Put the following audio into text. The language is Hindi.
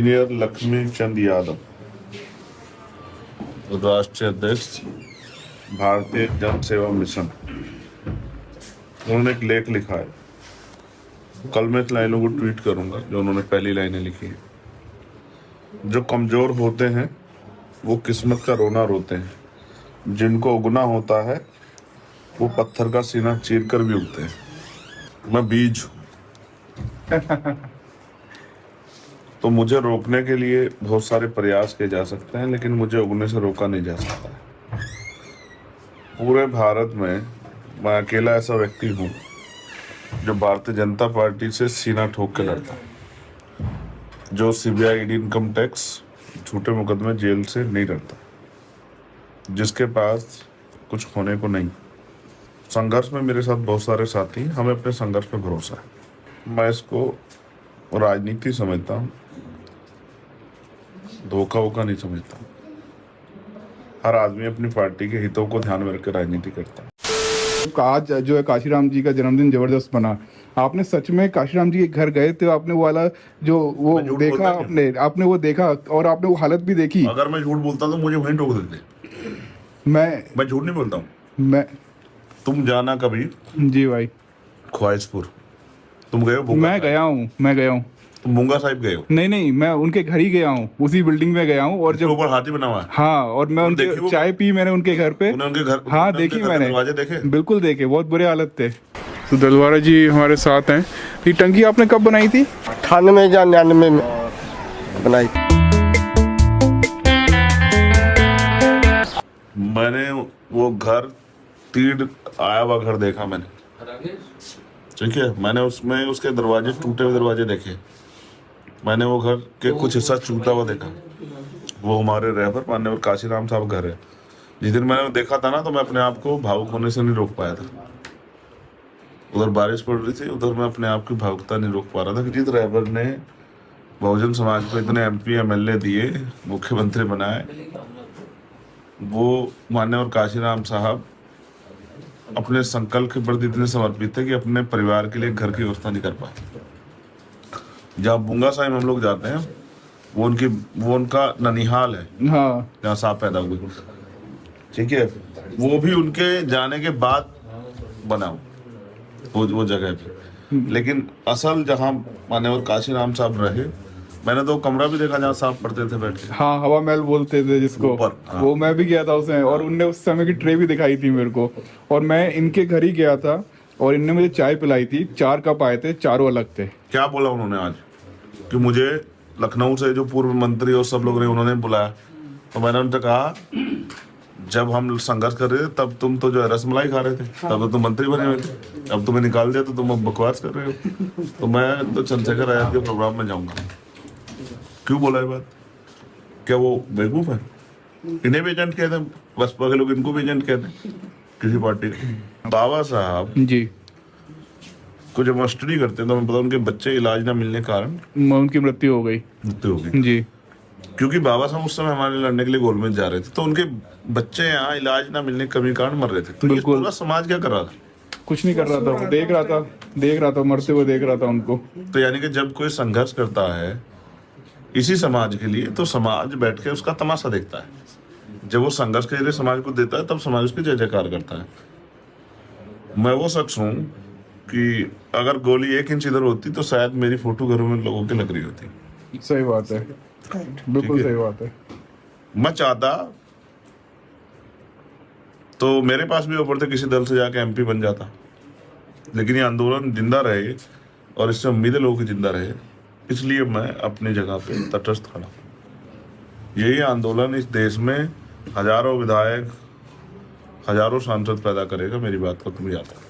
इंजीनियर लक्ष्मी चंद यादव, राष्ट्रीय अध्यक्ष भारतीय जन सेवा मिशन, उन्होंने एक लेख लिखा है। कल मैं इस लाइनों को ट्वीट करूंगा जो उन्होंने पहली लाइनें लिखी है। जो कमजोर होते हैं वो किस्मत का रोना रोते हैं, जिनको उगना होता है वो पत्थर का सीना चीर कर भी उगते हैं। मैं बीज हूं। तो मुझे रोकने के लिए बहुत सारे प्रयास किए जा सकते हैं, लेकिन मुझे उगने से रोका नहीं जा सकता। पूरे भारत में मैं अकेला ऐसा व्यक्ति हूँ जो भारतीय जनता पार्टी से सीना ठोक के लड़ता है, जो सीबीआई, ईडी, इनकम टैक्स, झूठे मुकदमे, जेल से नहीं डरता, जिसके पास कुछ होने को नहीं। संघर्ष में मेरे साथ बहुत सारे साथी, हमें अपने संघर्ष पे भरोसा है। मैं इसको राजनीति समझता हूँ, धोखा वोखा नहीं समझता। हर आदमी अपनी पार्टी के हितों को ध्यान में रखकर राजनीति करता है। आज जो है काशीराम जी का जन्मदिन जबरदस्त बना। आपने सच में काशीराम जी के घर गए थे? आपने वो वाला जो वो देखा, आपने वो देखा और आपने वो हालत भी देखी? अगर मैं झूठ बोलता तो मुझे वहीं टोक देते। मैं झूठ नहीं बोलता हूँ। तुम जाना कभी जी भाई ख्वाहिशपुर, तुम गए हो? मैं गया हूँ। तुम मूंगा साहिब गए हो? नहीं, मैं उनके घर ही गया हूँ, उसी बिल्डिंग में गया हूँ। और जब ऊपर हाथी बना हुआ है, हाँ, और मैं उनके चाय पी मैंने उनके घर पे। उनके घर, हाँ देखी मैंने, दरवाजे देखे? बिल्कुल देखे, बहुत बुरे हालत थे। तो दलवारा जी हमारे साथ हैं। ये टंकी आपने कब बनाई थी? 98 या 99 में बनाई। मैंने वो घर, तीड़ आया हुआ घर देखा मैंने, ठीक है। मैंने उसमें उसके दरवाजे, टूटे हुए दरवाजे देखे। मैंने वो घर के कुछ हिस्सा टूटा हुआ देखा। वो हमारे रहबर माननीय काशीराम साहब घर है। जिस दिन मैंने देखा था ना, तो मैं अपने आप को भावुक होने से नहीं रोक पाया था। उधर बारिश पड़ रही थी, उधर मैं अपने आप की भावुकता नहीं रोक पा रहा था कि जिस रहबर ने बहुजन समाज को इतने MP MLA दिए, मुख्यमंत्री बनाए, वो माननीय काशीराम साहब अपने संकल्प के प्रति इतने समर्पित थे कि अपने परिवार के लिए घर की व्यवस्था नहीं कर पाए। जहाँ मूंगा साहिब हम लोग जाते हैं, वो उनका ननिहाल है, हाँ, जहाँ साहब पैदा हुए, ठीक है। वो भी उनके जाने के बाद बना वो जगह पे। लेकिन असल जहाँ मान्यवर काशीराम साहब रहे, मैंने तो कमरा भी देखा जहाँ साहब पढ़ते थे बैठ के। हाँ, हवा महल बोलते थे जिसको। हाँ। वो मैं भी गया था उसमें, और उनने उस समय की ट्रे भी दिखाई थी मेरे को। और मैं इनके घर ही गया था और इनने मुझे चाय पिलाई थी। 4 कप आए थे, चारों अलग थे। क्या बोला उन्होंने आज कि मुझे लखनऊ से जो पूर्व मंत्री और सब लोग रहे, उन्होंने बुलाया, तो मैंने उनसे कहा जब हम संघर्ष कर रहे थे तब तुम तो जो है रसमलाई खा रहे थे, तब तो तुम मंत्री बने हुए थे। अब तुम्हें निकाल दिया तो तुम अब बकवास कर रहे हो। तो मैं तो चंद्रशेखर आजाद के प्रोग्राम में जाऊंगा। क्यों बोला ये बात? क्या वो बेवकूफ है? इन्हें भी एजेंट कहते हैं, बसपा के लोग इनको भी एजेंट कहते हैं किसी पार्टी के। बाबा साहब जी को जब स्टडी करते हैं तो हमें पता उनके बच्चे इलाज ना मिलने के कारण उनकी मृत्यु हो गई जी। क्योंकि बाबा साहब उस समय हमारे लड़ने के लिए गोल में जा रहे थे, तो उनके बच्चे यहाँ इलाज ना मिलने के कमी कारण मर रहे थे। तो ये पूरा समाज क्या कर रहा था? कुछ नहीं कर रहा था, देख रहा था मरते हुए, देख रहा था उनको। तो यानी कि जब कोई संघर्ष करता है इसी समाज के लिए, तो समाज बैठ के उसका तमाशा देखता है। जब वो संघर्ष के लिए समाज को देता है, तब समाज उसकी जय जयकार करता है। मैं वो शख्स हूँ कि अगर गोली 1 इंच इधर होती तो शायद मेरी फोटो घरों में लोगों की लग रही होती। सही बात है, बिल्कुल सही बात है। मैं चाहता तो मेरे पास भी ऑफर थे, किसी दल से जाके MP बन जाता, लेकिन ये आंदोलन जिंदा रहे और इससे उम्मीदें लोगों की जिंदा रहे, इसलिए मैं अपनी जगह पे तटस्थ खड़ा। यही आंदोलन इस देश में हजारों विधायक, हजारों सांसद पैदा करेगा। मेरी बात को तुम याद रखो।